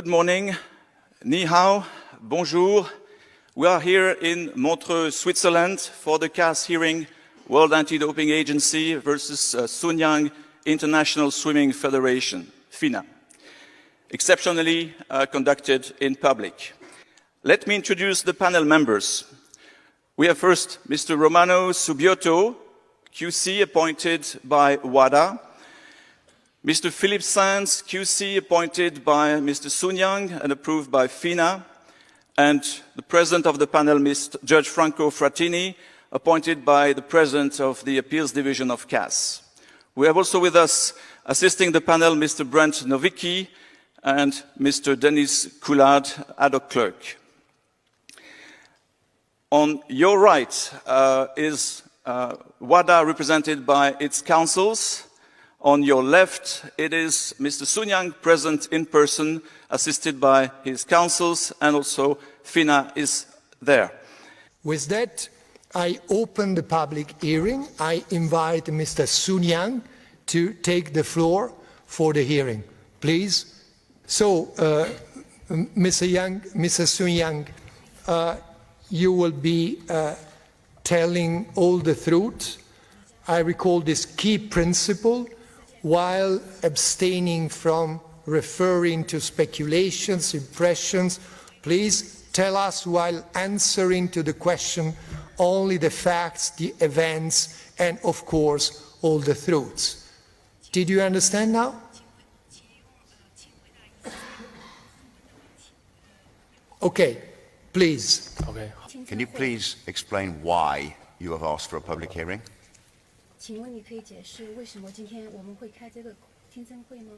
Good morning, ni hao, bonjour. We are here in Montreux, Switzerland for the CAS hearing, World Anti-Doping Agency versus Sun Yang International Swimming Federation, FINA, exceptionally conducted in public. Let me introduce the panel members. We have first Mr. Romano Subbiotto, QC appointed by WADA. Mr. Philip Sands, QC appointed by Mr. Sun Yang and approved by FINA. And the president of the panel, Mr. Judge Franco Frattini, appointed by the president of the Appeals Division of CAS. We have also with us, assisting the panel, Mr. Brent Nowicki and Mr. Denis Coulard, ad hoc clerk. On your right is WADA represented by its councils. On your left, it is Mr. Sun Yang, present in person, assisted by his councils, and also FINA is there. With that, I open the public hearing. I invite Mr. Sun Yang to take the floor for the hearing. Please. So, Mr. Sun Yang, you will be telling all the truth. I recall this key principle while abstaining from referring to speculations, impressions. Please tell us while answering to the question only the facts, the events, and of course, all the truths. Did you understand now? Okay, please. Okay. Can you please explain why you have asked for a public hearing? 请问你可以解释为什么今天我们会开这个听证会吗？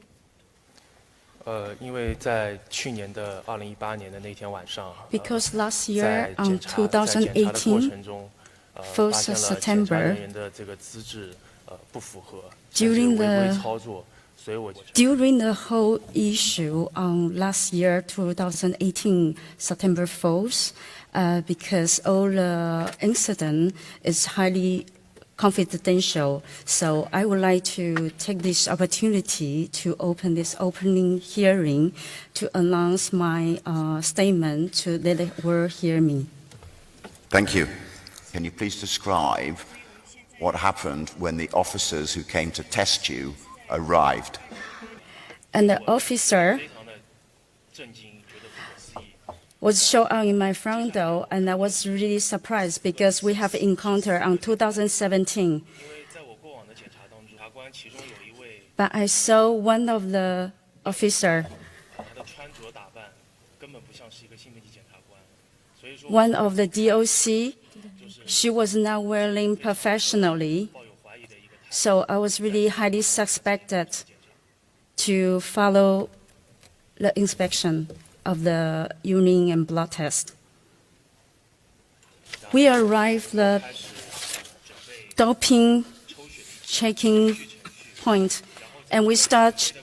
因为在去年的2018年的那天晚上 Because last year 在 on 检查的过 2018, 程中 1st 发现了检查 September, 人员的这个资质不符合， During 甚至违 the- 规操作，所以我 during the whole issue on last year 2018 September 4th, because all the incident is highly confidential, so I would like to take this opportunity to open this opening hearing to announce my statement to let the world hear me. Thank you. Can you please describe what happened when the officers who came to test you arrived? And the officer 非常的震惊，觉得不可思议。 was shown up in my front door, and I was really surprised because we have encountered on 2017. 因为在我过往的检查当中，检察官其中有一位， But I saw one of the officer, 他的穿着打扮根本不像是一个新闻级检察官，所以说 one of the DOC, she was not wearing professionally, 抱有怀疑的一个态度。 so I was really highly suspected to follow the inspection of the urine and blood test. We arrived the doping checking point, and we start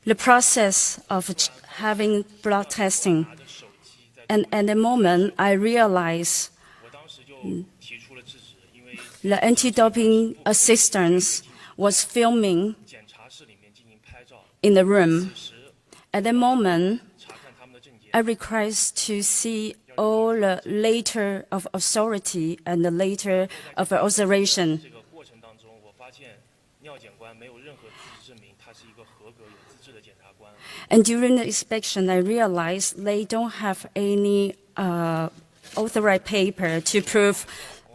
the process of having blood testing. And at the moment, I realized 我当时就提出了制止，因为 the anti-doping assistants was filming 检查室里面进行拍照， in the room. 此时 At the moment, 查看他们的证件。 I request to see all the letter of authority and the letter of authorization. 这个过程当中，我发现尿检官没有任何资质证明他是一个合格有资质的检察官。 And during the inspection, I realized they don't have any authorized paper to prove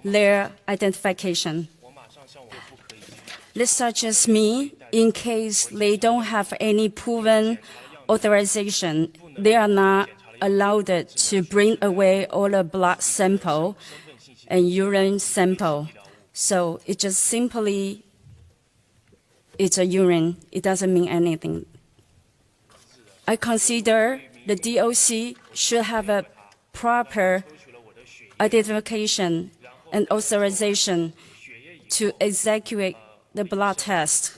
their identification. 我马上向我的部可以 This such as me, in case they don't have any proven authorization, they are not allowed to bring away all the blood sample and urine sample. So it just simply, it's a urine. It doesn't mean anything. I consider the DOC should have a proper identification and authorization to execute the blood test.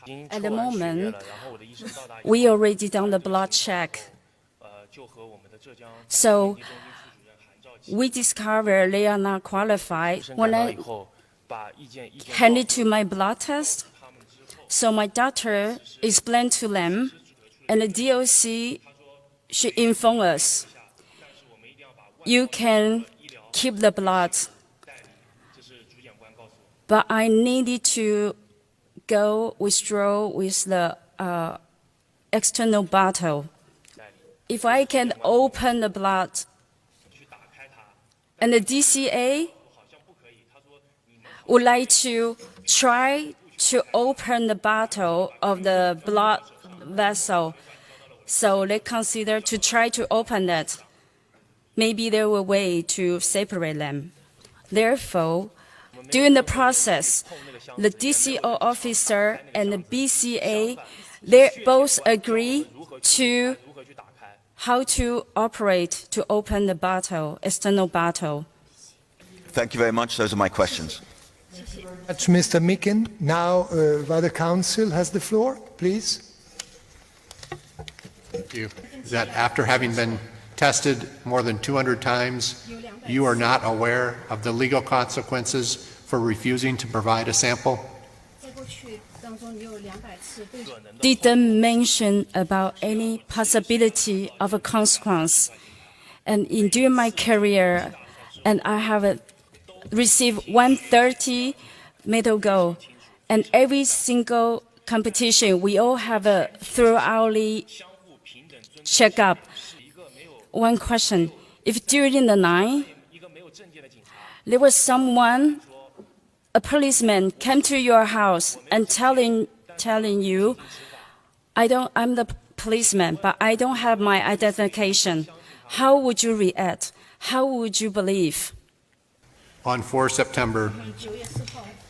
已经 At 抽 the 完血液 moment, 了，然后我的医生到达以后， We already done the blood check. 就和我们的浙江 So 中心副主任韩兆基 we discover they are not qualified 医生 when 赶到 I 以后，把意见 handed to my blood test. So my doctor explained to them, and the DOC she informed us, you can keep the blood, but I needed to go withdraw with the external bottle. If I can open the blood, and the DCA would like to try to open the bottle of the blood vessel, so they consider to try to open that. Maybe there were a way to separate them. Therefore, during the process, the DCO officer and the BCA, they both agree to how to operate to open the bottle, external bottle. Thank you very much. Those are my questions. That's Mr. Micken. Now, the council has the floor, please. Thank you. That after having been tested more than 200 times, you are not aware of the legal consequences for refusing to provide a sample? Didn't mention about any possibility of a consequence. And during my career, and I have received 130 medal gold. And every single competition, we all have a thoroughly checkup. One question, if during the night, there was someone, a policeman, came to your house and telling you, I'm the policeman, but I don't have my identification. How would you react? How would you believe? On 4 September,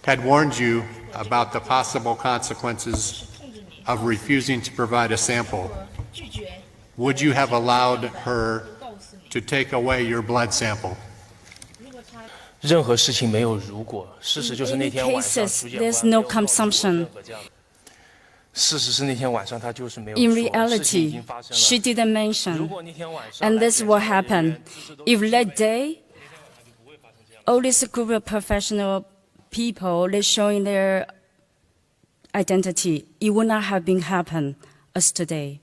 had warned you about the possible consequences of refusing to provide a sample. Would you have allowed her to take away your blood sample? 任何事情没有如果，事实就是那天晚上 cases, there's no consumption. 事实是那天晚上他就是没有 In 说，事情已 reality, 经发生 she 了。 didn't 如 mention. 果那天晚上 And 来 this 检 what 查 happened. If that day, all this group of professional people, they're showing their identity, it would not have been happen as today.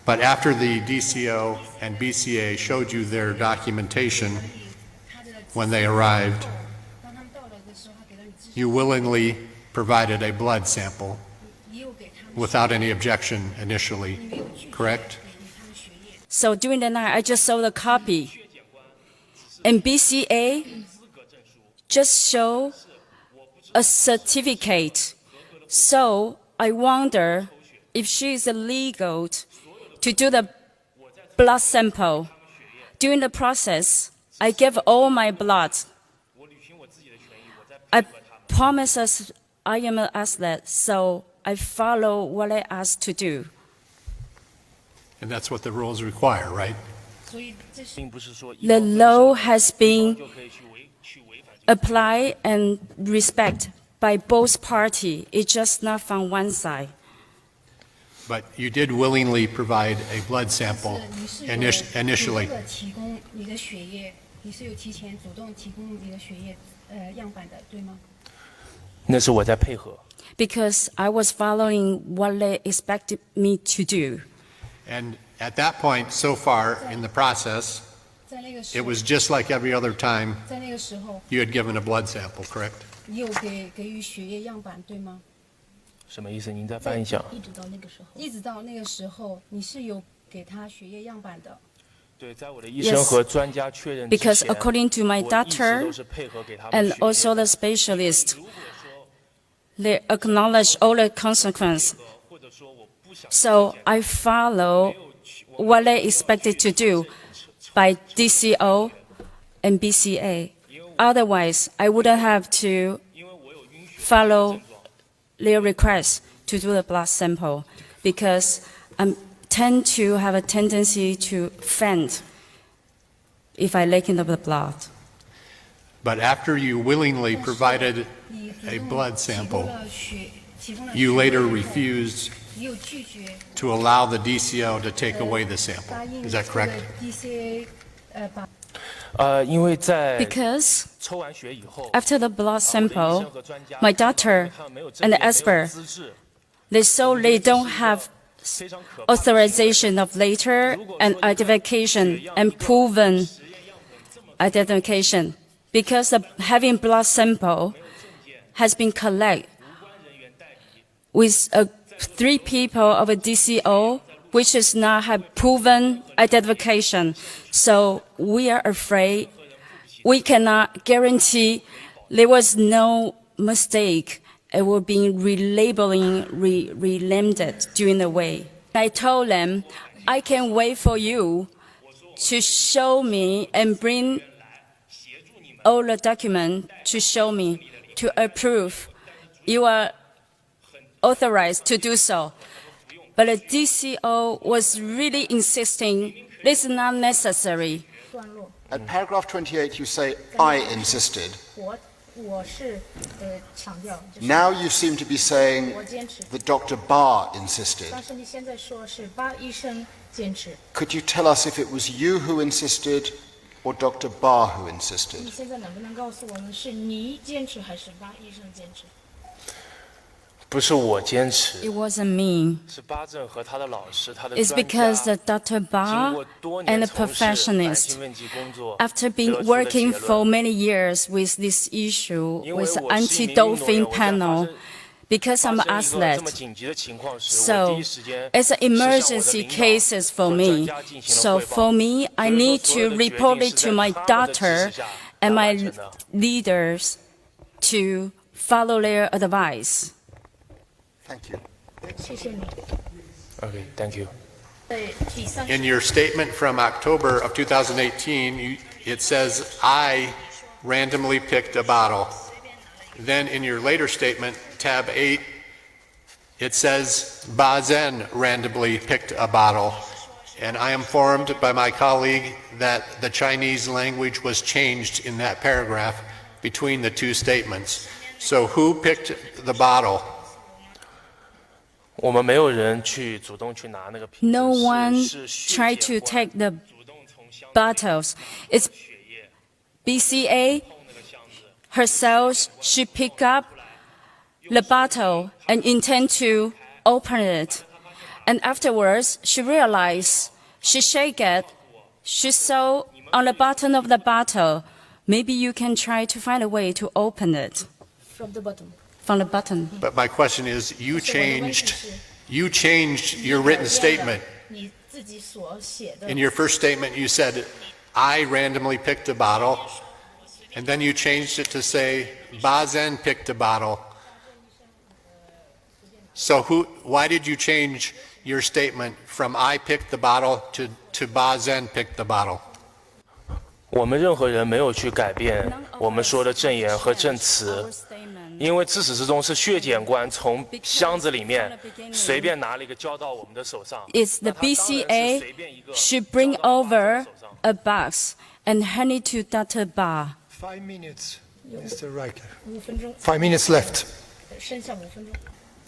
But after the DCO and BCA showed you their documentation when they arrived, you willingly provided a blood sample without any objection initially, correct? So during the night, I just saw the copy. And BCA just show a certificate. So I wonder if she is legal to do the blood sample. During the process, I gave all my blood. I promise us I am an athlete, so I follow what I asked to do. And that's what the rules require, right? 并不是说一 The 方分 law 手 has been 就可以去违反。 applied and respect by both parties. It's just not from one side. But you did willingly provide a blood sample initially. 提供你的血液，你是有提前主动提供你的血液样板的，对吗？那是我在配合。 Because I was following what they expected me to do. And at that point, so far in the process, 在那个时 it 候， was just like every other time 在那个时候， you had given a blood sample, correct? 你有给予血液样板，对吗？什么意思？您再翻译一下。一直到那个时候，你是有给他血液样板的。 对，在我的医生和专家确认之 Because 前， according to my 我一直 doctor 都是配合给他们 and 血液 also the specialist, they acknowledge all the consequences. 或者说我不想 So I follow what they expected to do by DCO and BCA. Otherwise, I wouldn't have to 因为我有晕血 follow their request to do the blood sample because I tend to have a tendency to faint if I lack enough blood. But after you willingly provided 你 a 主动 blood 提 sample, 供了血，提供了 you 血液 later 样板 refused 你有拒绝 to allow the DCO to take away the sample. 答应 Is that correct? DCA 把因为在 Because 抽完血以后， after the blood 我的医生 sample, 和专家 my doctor 他们没有 and the 证明没有 expert, 资质 they saw they don't have authorization of later and identification and proven identification, because having blood sample has been collected with 3 people of a DCO, which is not have proven identification. So we are afraid we cannot guarantee there was no mistake. It will be relabeling, renamed during the way. I told them, I can wait for you to show me and bring all the documents to show me, to approve. You are authorized to do so. But the DCO was really insisting this is not necessary. At paragraph 28, you say, I insisted. 我是强调， Now you seem to be saying that Dr. Barr insisted. 但是你现在说是巴医生坚持， Could you tell us if it was you who insisted or Dr. Barr who 你 insisted? 现在能不能告诉我们是你坚持还是巴医生坚持？ 不是我坚持， It wasn't me. 是巴正和他的老师，他的 It's 专 because 家 the Dr. 经 Ba 过多 and 年 the 从事男 professionals, 性问疾工作， after 得 being 出的 working 结 for 论。 many years with this issue, 因为 with 我是一名运动员， anti-doping 我在 panel, because 发 I'm 生 an 一个这么 athlete. 紧急的情况时，我 So 第一时间 it's an 是向我的 emergency 领导 cases for 和 me. 专家进行 So 了汇 for 报。 me, I 所以 need 说所有 to 的决 report 定 it 是 to 在 my 他们的指 doctor 示下 and 来 my 完成的。 leaders to follow their advice. Thank you. 谢谢你。 Okay, thank you. 对，第三 In your statement from October of 2018, it says, I randomly picked a bottle. Then in your later statement, tab 8, it says, Ba Zhen randomly picked a bottle. And I am informed by my colleague that the Chinese language was changed in that paragraph between the 2 statements. So who picked the bottle? 我们没有人去主动去拿那个瓶子， No one 是血 tried 检 to 官 take the 主动从箱子 bottles. It's 血液 BCA 碰那个箱子。 herself, she picked up the bottle and intend to open it. And afterwards, she realized she shake it. She saw on the bottom of the bottle, maybe you can try to find a way to open it from the bottom。 from the bottom. But my question is, you 所以我的问题 changed 是 You changed your written statement. 你自己所写的 In your first statement, you said, I randomly picked a bottle, and then you changed it to say, Ba Zhen picked a bottle. So why did you change your statement from I picked the bottle to Ba Zhen picked the bottle? 我们任何人没有去改变我们说的证言和证词，因为自始至终是血检官从箱子里面随便拿了一个交到我们的手上。 It's the 那他当然是 BCA 随便一个 should bring 交到我们的 over 手上。 a box and hand it to Dr. Ba. 5 minutes, Mr. Reichler. 5分钟， 5 minutes left. 剩下5分钟。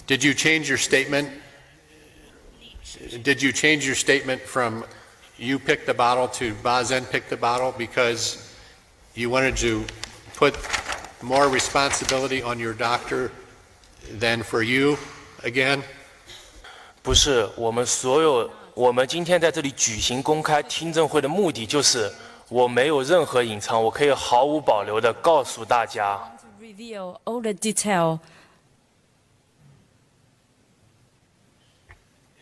Did you change your statement? Did you change your statement from you picked the bottle to Ba Zhen picked the bottle because you wanted to put more responsibility on your doctor than for you again? 不是，我们今天在这里举行公开听证会的目的就是我没有任何隐藏，我可以毫无保留地告诉大家。 To reveal all the detail.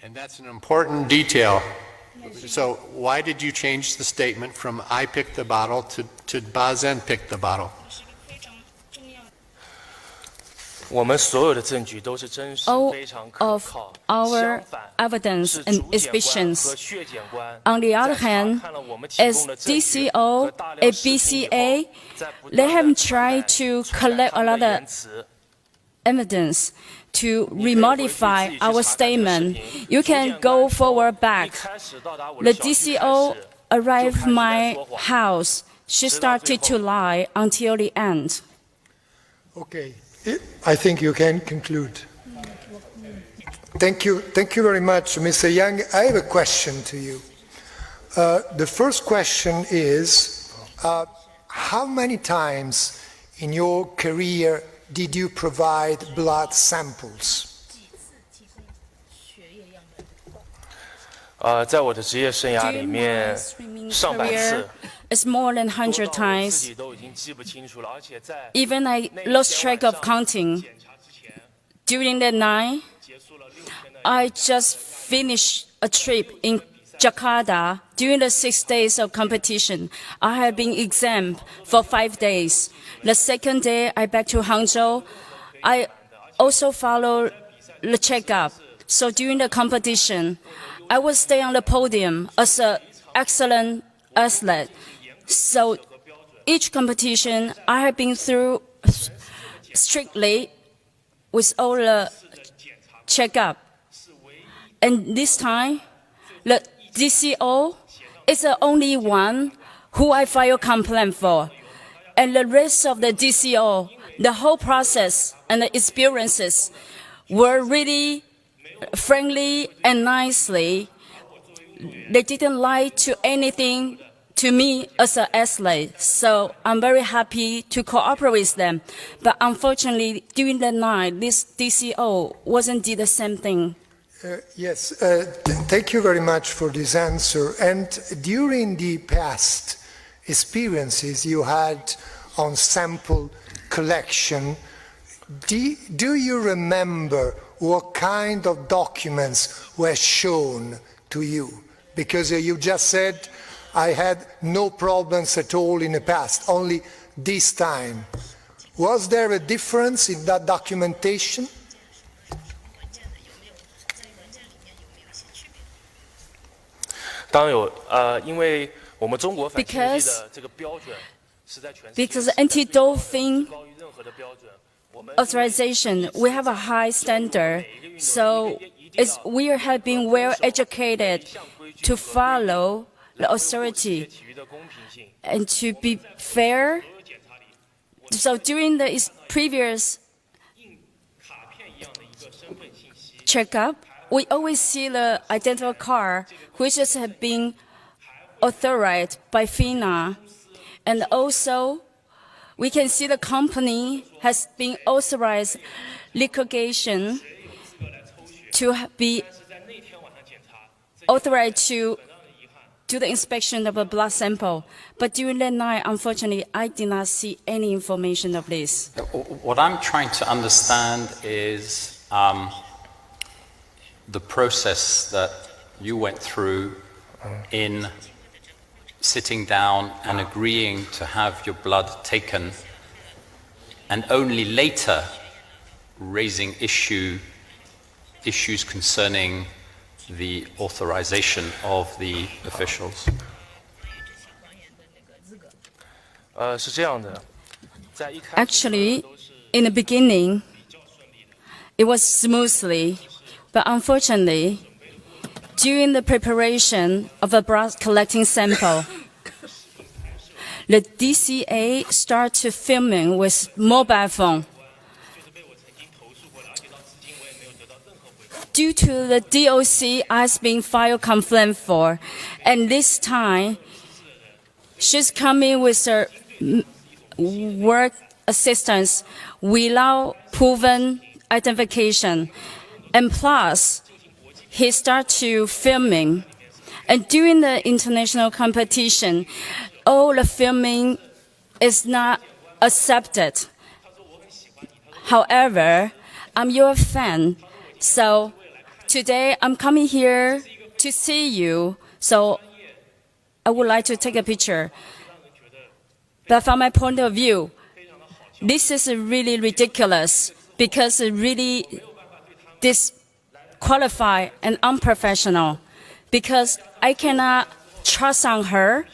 And that's an important detail. So why did you change the statement from I picked the bottle to Ba Zhen picked the bottle? 我们所有的证据都是真实、 All 非常可 of 靠。 our 相反， evidence 是 and 主检官 suspicions. 和血检官 On the other 在查 hand, 看了我们提 as 供的证据 DCO 和大量 and 视频以后 BCA, 在不 they 断 have 地 tried to 传 collect 他 a 们的 lot 言 of 辞。 evidence to remodify our statement. You can go forward back. The DCO arrived at my house. She started to lie until the end. Okay, I think you can conclude. Thank you very much, Mr. Yang. I have a question to you. The first question is, how many times in your career did you provide blood samples? 在我的职业生涯里 During 面 my，swimming 上百 career, 次， it's more than 多 100到我自 times. 己都已经记不清楚了，而且在 Even I 那一 lost 天 track 晚 of 上 counting. 检查之前， During that night, 结束了6天的 I just finished a trip in Jakarta. During the 6 days of competition, I have been exempt for 5 days. The second day, I back to Hangzhou. I also follow the checkup. So during the competition, I will stay on the podium as an excellent athlete. So each competition, I have been through strictly with all the checkup. And this time, the DCO is the only one who I file complaint for. And the rest of the DCO, the whole process and the experiences were really friendly and nicely. They didn't lie to anything to me as an athlete. So I'm very happy to cooperate with them. But unfortunately, during the night, this DCO wasn't did the same thing. Yes, thank you very much for this answer. And during the past experiences you had on sample collection, do you remember what kind of documents were shown to you? Because you just said, I had no problems at all in the past, only this time. Was there a difference in that documentation? 当然有，因为我们中国反兴奋剂的这个标准是在全世界 Because anti-doping 高于任何的标准。我们 authorization, we have a high standard. So we have been well educated to follow the authority 体育的公平性， and to be fair. So during the previous 卡片一样的一个身份信息， checkup, we always see the identical car which has been authorized by FINA. And also, we can see the company has been authorized liquidation to be authorized to do the inspection of a blood sample. But during that night, unfortunately, I did not see any information of this. What I'm trying to understand is the process that you went through in sitting down and agreeing to have your blood taken, and only later raising issues concerning the authorization of the officials. 是这样的，在一开始 Actually, in the beginning, it was smoothly, but unfortunately, during the preparation of a blood collecting sample, the DCA started filming with mobile phone. Due to the DOC has been filed complaint for, and this time, she's coming with her work assistance without proven identification. And plus, he started to filming. And during the international competition, all the filming is not accepted. However, I'm your fan, so today I'm coming here to see you, so I would like to take a picture. But from my point of view, this is really ridiculous because it really disqualified and unprofessional because I cannot trust on her.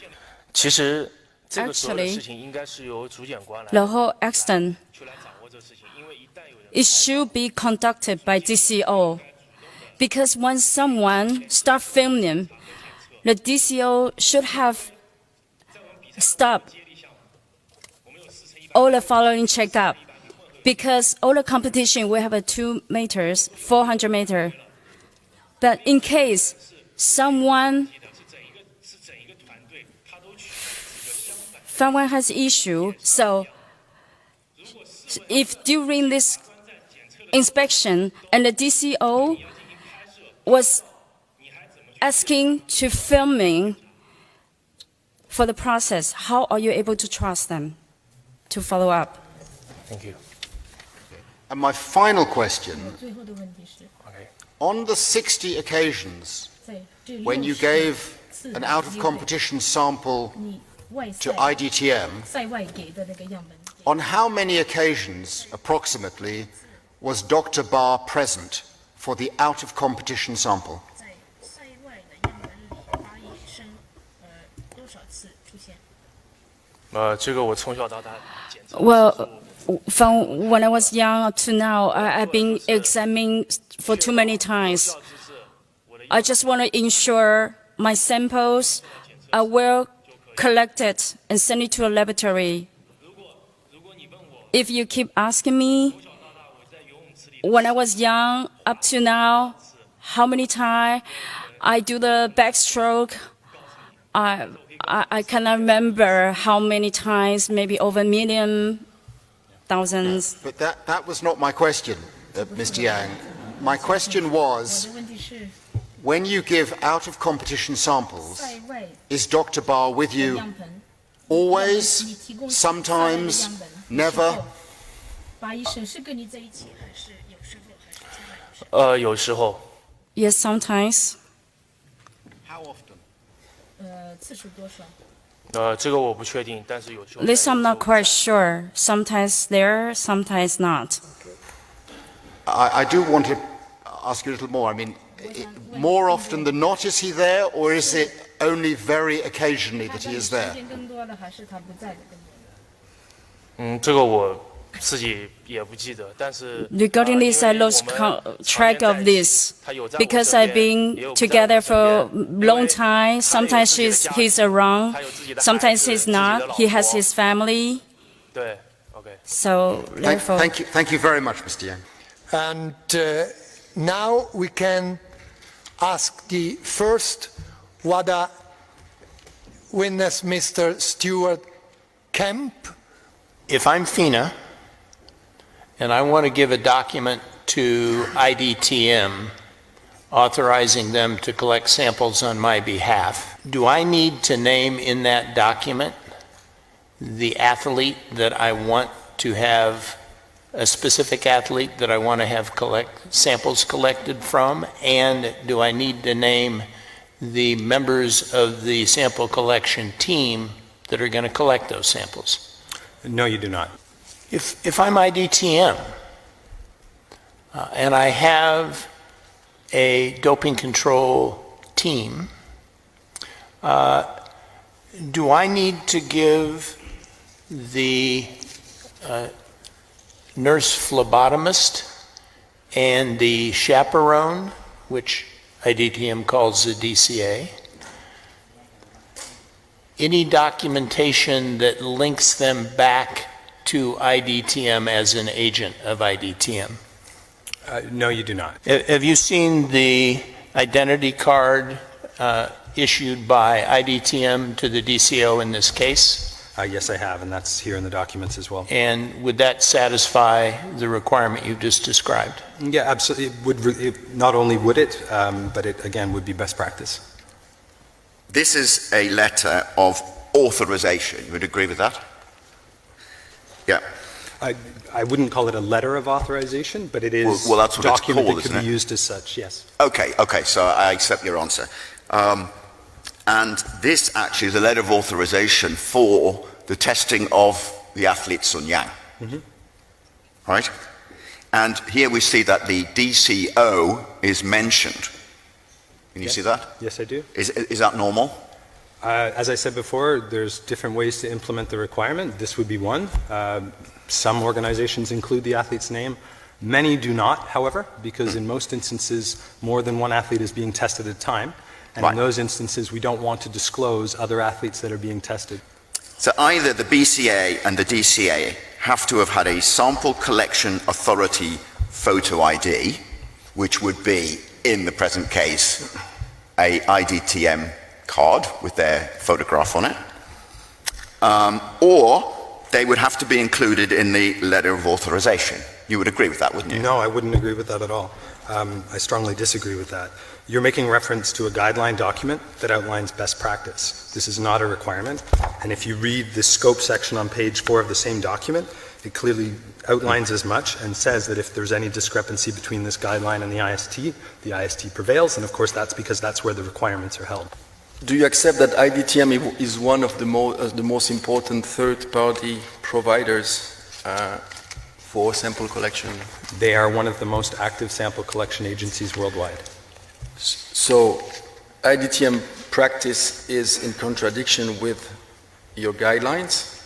其实这个所有的 Actually, 事情应该是由主检官来 The whole accident, 去来掌握这个事情，因为一旦有人 it should be conducted by DCO. Because when someone starts filming, the DCO should have stopped all the following checkup. Because all the competition will have a 2 meters, 400 meter. But in case someone has issue, so if during this inspection and the DCO was asking to filming for the process. How are you able to trust them to follow up? Thank you. And my final question, 最后的问题是， Okay. on the 60 occasions 在这 when you 60 gave 次 an 的 out of 机会 competition sample 你外 to 赛 IDTM, 赛外给的那个样本， on how many occasions, approximately, was Dr. Barr present for the out of competition sample? 在赛外的样本里，巴医生多少次出现？这个我从小到大检查。 Well, from when I was young up to now, I've been examining for too many times. I just want to ensure my samples are well collected and sent it to a laboratory. If you keep asking me, when I was young up to now, how many times I do the backstroke, I cannot remember how many times, maybe over a million, thousands. But that was not my question, Mr. Yang. My question 我 was, 的问题是， when you give out of competition samples, 赛外 is Dr. Barr with 的 you 样本， always, 你提供赛外的 sometimes, 样本 never? 巴医生是跟你在一起，还是有时候还是赛外有时候？有时候。 Yes, sometimes. How often? 次数多少？这个我不确定，但是有时候。 This I'm not quite sure. Sometimes there, sometimes not. I do want to ask you a little more. I mean, more often than not, is he there, or is it only very occasionally 他 that 在 he 你 is 身 there? 边更多的，还是他不在的更多的？这个我自己也不记得，但是。 Regarding this, I lost track of this because I've been together for a long time. Sometimes he's around, sometimes he's not. He has his family. 对 ，OK。 So therefore, Thank you very much, Mr. Yang. And now we can ask the first WADA witness, Mr. Stuart Kemp. If I'm FINA and I want to give a document to IDTM authorizing them to collect samples on my behalf, do I need to name in that document the athlete that I want to have, a specific athlete that I want to have samples collected from? And do I need to name the members of the sample collection team that are going to collect those samples? No, you do not. If I'm IDTM and I have a doping control team, do I need to give the nurse phlebotomist and the chaperone, which IDTM calls the DCA, any documentation that links them back to IDTM as an agent of IDTM? No, you do not. Have you seen the identity card issued by IDTM to the DCO in this case? Yes, I have, and that's here in the documents as well. And would that satisfy the requirement you've just described? Yeah, absolutely. Not only would it, but it, again, would be best practice. This is a letter of authorization. You would agree with that? Yeah. I wouldn't call it a letter of authorization, but it is Well, that's what a it's document called, that could isn't be it? used as such, yes. Okay, so I accept your answer. And this actually is a letter of authorization for the testing of the athlete Sun Yang. Right? And here we see that the DCO is mentioned. Can you see that? Yes, I do. Is that normal? As I said before, there's different ways to implement the requirement. This would be one. Some organizations include the athlete's name. Many do not, however, because in most instances, more than one athlete is being tested at a time. And in those instances, we don't want to disclose other athletes that are being tested. So either the BCA and the DCA have to have had a sample collection authority photo ID, which would be, in the present case, a IDTM card with their photograph on it, or they would have to be included in the letter of authorization. You would agree with that, wouldn't you? No, I wouldn't agree with that at all. I strongly disagree with that. You're making reference to a guideline document that outlines best practice. This is not a requirement, and if you read the scope section on page 4 of the same document, it clearly outlines as much and says that if there's any discrepancy between this guideline and the IST prevails, and of course that's because that's where the requirements are held. Do you accept that IDTM is one of the most important third-party providers for sample collection? They are one of the most active sample collection agencies worldwide. So IDTM practice is in contradiction with your guidelines?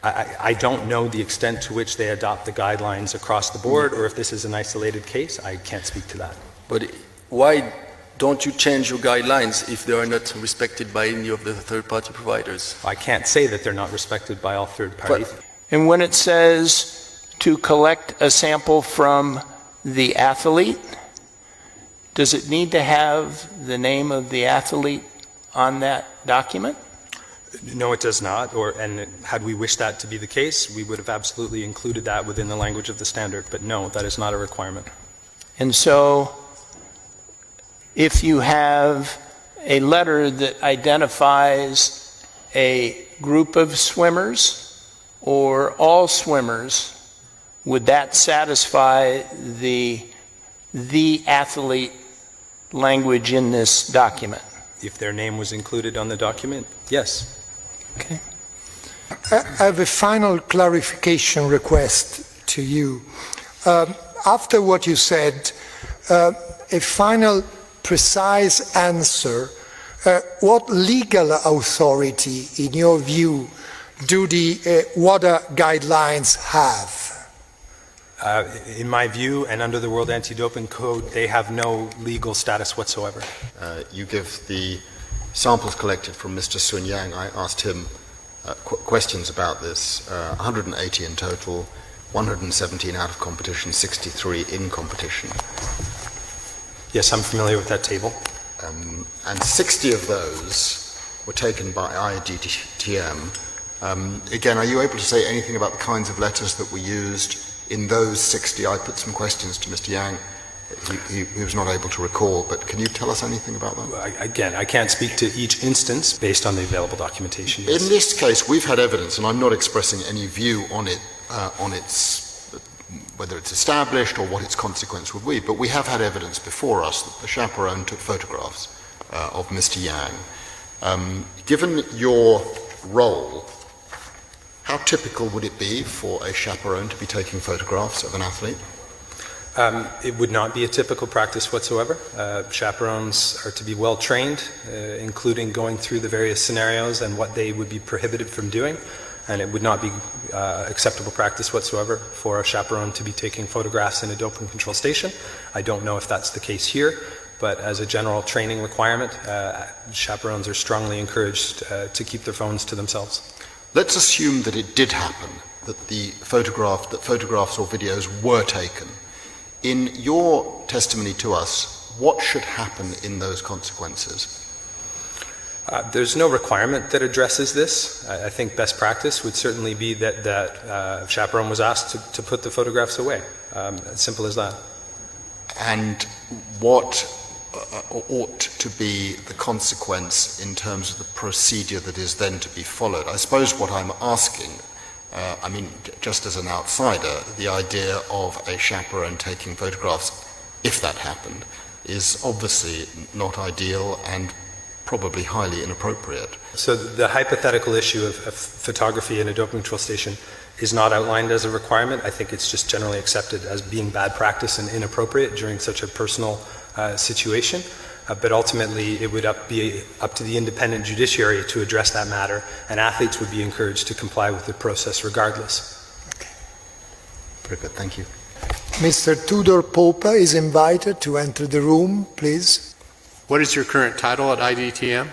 I don't know the extent to which they adopt the guidelines across the board, or if this is an isolated case. I can't speak to that. But why don't you change your guidelines if they are not respected by any of the third-party providers? I can't say that they're not respected by all third parties. And when it says to collect a sample from the athlete, does it need to have the name of the athlete on that document? No, it does not. And had we wished that to be the case, we would have absolutely included that within the language of the standard. But no, that is not a requirement. And so, if you have a letter that identifies a group of swimmers or all swimmers, would that satisfy the athlete language in this document? If their name was included on the document, yes. Okay. I have a final clarification request to you. After what you said, a final precise answer. What legal authority, in your view, do the water guidelines have? In my view, and under the World Anti-Doping Code, they have no legal status whatsoever. You give the samples collected from Mr. Sun Yang. I asked him questions about this, 180 in total, 117 out of competition, 63 in competition. Yes, I'm familiar with that table. And 60 of those were taken by IDTM. Again, are you able to say anything about the kinds of letters that were used in those 60? I put some questions to Mr. Yang. He was not able to recall, but can you tell us anything about that? Again, I can't speak to each instance based on the available documentation. Yes. In this case, we've had evidence, and I'm not expressing any view on it, whether it's established or what its consequence would be, but we have had evidence before us that the chaperone took photographs of Mr. Yang. Given your role, how typical would it be for a chaperone to be taking photographs of an athlete? It would not be a typical practice whatsoever. Chaperones are to be well trained, including going through the various scenarios and what they would be prohibited from doing. And it would not be acceptable practice whatsoever for a chaperone to be taking photographs in a doping control station. I don't know if that's the case here, but as a general training requirement, chaperones are strongly encouraged to keep their phones to themselves. Let's assume that it did happen, that photographs or videos were taken. In your testimony to us, what should happen in those consequences? There's no requirement that addresses this. I think best practice would certainly be that chaperone was asked to put the photographs away. As simple as that. And what ought to be the consequence in terms of the procedure that is then to be followed? I suppose what I'm asking, just as an outsider, the idea of a chaperone taking photographs, if that happened, is obviously not ideal and probably highly inappropriate. So the hypothetical issue of photography in a doping control station is not outlined as a requirement. I think it's just generally accepted as being bad practice and inappropriate during such a personal situation. But ultimately, it would be up to the independent judiciary to address that matter, and athletes would be encouraged to comply with the process regardless. Okay. Very good, thank you. Mr. Tudor Popa is invited to enter the room, please. What is your current title at IDTM?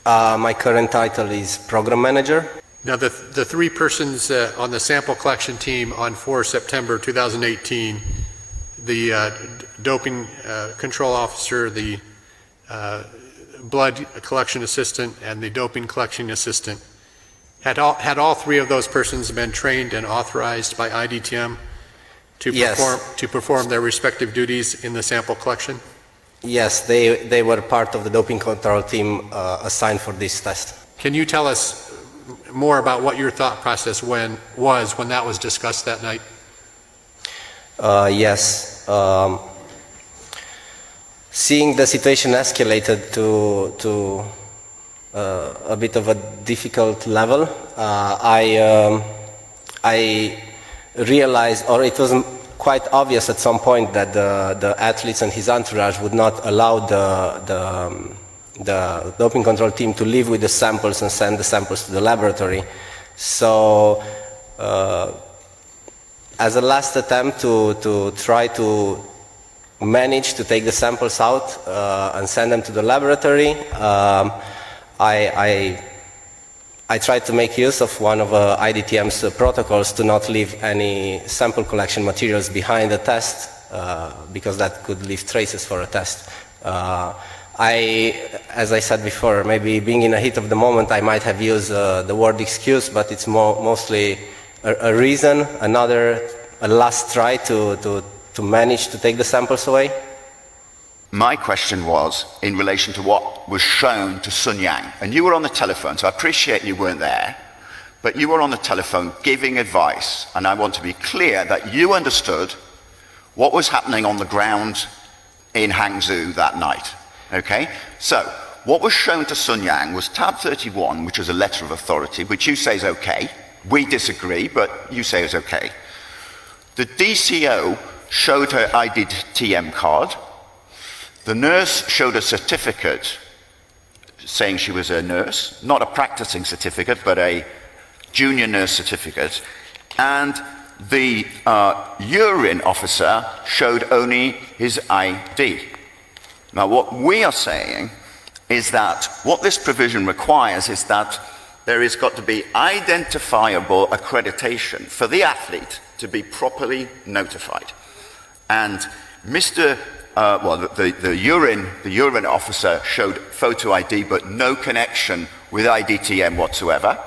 My current title is Program Manager. Now, the three persons on the sample collection team on 4 September 2018, the doping control officer, the blood collection assistant, and the doping collection assistant, Had all three of those persons been trained and authorized by IDTM to perform their respective duties in the sample collection? Yes, they were part of the doping control team assigned for this test. Can you tell us more about what your thought process when that was discussed that night? Yes. Seeing the situation escalated to a bit of a difficult level, I realized, or it was quite obvious at some point, that the athletes and his entourage would not allow the doping control team to leave with the samples and send the samples to the laboratory. So as a last attempt to try to manage to take the samples out and send them to the laboratory, I tried to make use of one of IDTM's protocols to not leave any sample collection materials behind the test, because that could leave traces for a test. As I said before, maybe being in a heat of the moment, I might have used the word excuse, but it's mostly a reason, a last try to manage to take the samples away. My question was in relation to what was shown to Sun Yang. And you were on the telephone, so I appreciate you weren't there, but you were on the telephone giving advice. And I want to be clear that you understood what was happening on the ground in Hangzhou that night. Okay? So, what was shown to Sun Yang was tab 31, which was a letter of authority, which you say is okay. We disagree, but you say is okay. The DCO showed her IDTM card. The nurse showed a certificate saying she was a nurse, not a practicing certificate, but a junior nurse certificate. And the urine officer showed only his ID. Now, what we are saying is that what this provision requires is that there has got to be identifiable accreditation for the athlete to be properly notified. And the urine officer showed photo ID, but no connection with IDTM whatsoever.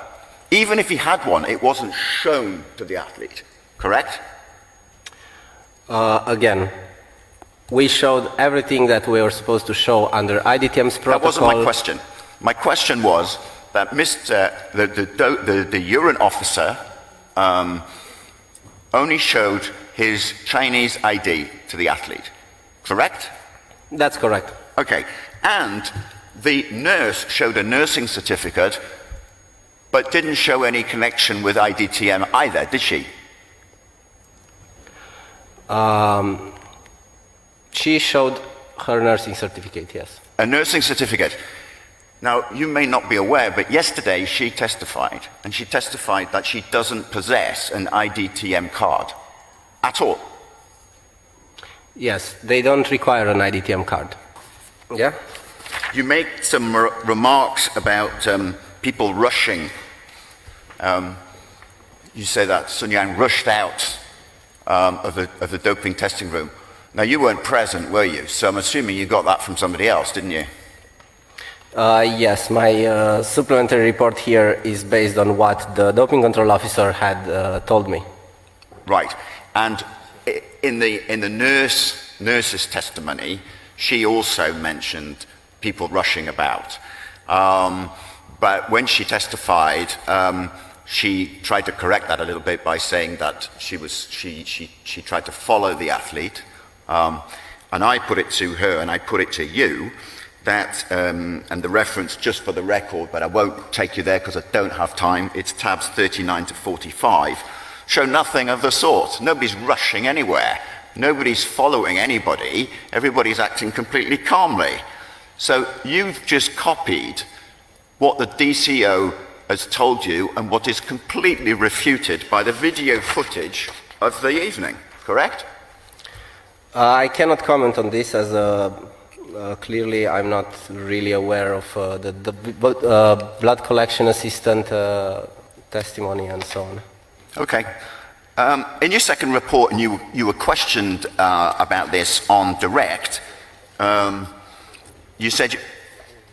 Even if he had one, it wasn't shown to the athlete, correct? Again, we showed everything that we were supposed to show under IDTM's protocol. That wasn't my question. My question was that the urine officer only showed his Chinese ID to the athlete. Correct? That's correct. Okay. And the nurse showed a nursing certificate, but didn't show any connection with IDTM either, did she? She showed her nursing certificate, yes. A nursing certificate. Now, you may not be aware, but yesterday she testified, and she testified that she doesn't possess an IDTM card at all. Yes, they don't require an IDTM card. Yeah? You make some remarks about people rushing. You say that Sun Yang rushed out of the doping testing room. Now, you weren't present, were you? So I'm assuming you got that from somebody else, didn't you? Yes, my supplementary report here is based on what the doping control officer had told me. Right. And in the nurse's testimony, she also mentioned people rushing about. But when she testified, she tried to correct that a little bit by saying that she tried to follow the athlete. And I put it to her, and I put it to you, that, and the reference just for the record, but I won't take you there because I don't have time, it's tabs 39 to 45, show nothing of the sort. Nobody's rushing anywhere. Nobody's following anybody. Everybody's acting completely calmly. So you've just copied what the DCO has told you and what is completely refuted by the video footage of the evening, correct? I cannot comment on this as clearly I'm not really aware of the blood collection assistant testimony and so on. Okay. In your second report, and you were questioned about this on direct, you said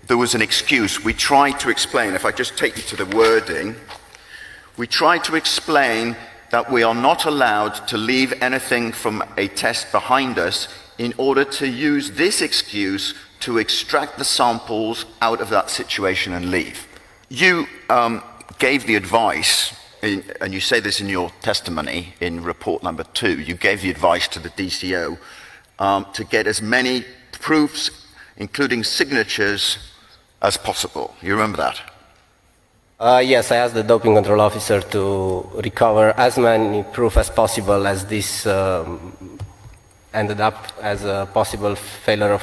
there was an excuse. We tried to explain, if I just take you to the wording, we tried to explain that we are not allowed to leave anything from a test behind us in order to use this excuse to extract the samples out of that situation and leave. You gave the advice, and you say this in your testimony in report number 2, you gave the advice to the DCO to get as many proofs, including signatures, as possible. You remember that? Yes, I asked the doping control officer to recover as many proof as possible, as this ended up as a possible failure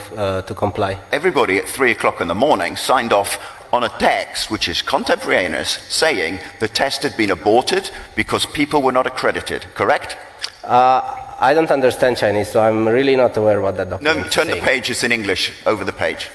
to comply. Everybody at 3 o'clock in the morning signed off on a text which is contemporaneous saying the test had been aborted because people were not accredited, correct? I don't understand Chinese, so I'm really not aware what that document is No, turn saying. the page, it's in English, over the page.